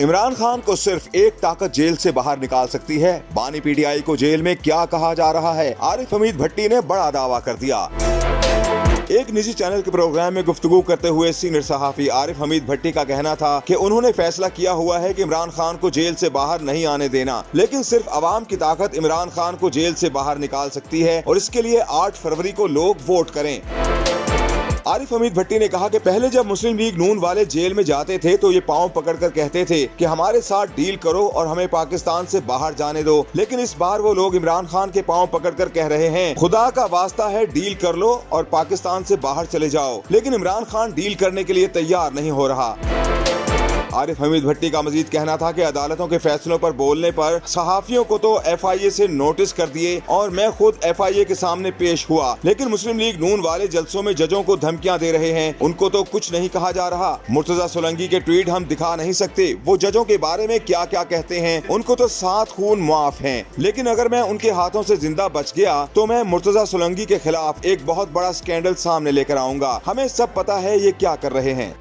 इमरान खान को सिर्फ एक ताकत जेल से बाहर निकाल सकती है। बानी पीटीआई को जेल में क्या कहा जा रहा है? आरिफ हमीद भट्टी ने बड़ा दावा कर दिया। एक निजी चैनल के प्रोग्राम में गुफ्तगू करते हुए सीनियर सहाफी आरिफ हमीद भट्टी का कहना था कि उन्होंने फैसला किया हुआ है कि इमरान खान को जेल से बाहर नहीं आने देना, लेकिन सिर्फ अवाम की ताकत इमरान खान को जेल से बाहर निकाल सकती है और इसके लिए 8 फरवरी को लोग वोट करें। आरिफ हमीद भट्टी ने कहा कि पहले जब मुस्लिम लीग नून वाले जेल में जाते थे तो ये पांव पकड़कर कहते थे कि हमारे साथ डील करो और हमें पाकिस्तान से बाहर जाने दो, लेकिन इस बार वो लोग इमरान खान के पांव पकड़कर कह रहे हैं खुदा का वास्ता है डील कर लो और पाकिस्तान से बाहर चले जाओ, लेकिन इमरान खान डील करने के लिए तैयार नहीं हो रहा। आरिफ हमीद भट्टी का मजीद कहना था कि अदालतों के फैसलों पर बोलने पर सहाफियों को तो FIA से नोटिस कर दिए और मैं खुद FIA के सामने पेश हुआ, लेकिन मुस्लिम लीग नून वाले जलसों में जजों को धमकियां दे रहे हैं, उनको तो कुछ नहीं कहा जा रहा। मुर्तजा सोलंकी के ट्वीट हम दिखा नहीं सकते, वो जजों के बारे में क्या क्या कहते हैं, उनको तो 7 खून मुआफ हैं, लेकिन अगर मैं उनके हाथों से जिंदा बच गया तो मैं मुर्तजा सोलंकी के खिलाफ एक बहुत बड़ा स्कैंडल सामने लेकर आऊंगा। हमें सब पता है ये क्या कर रहे हैं।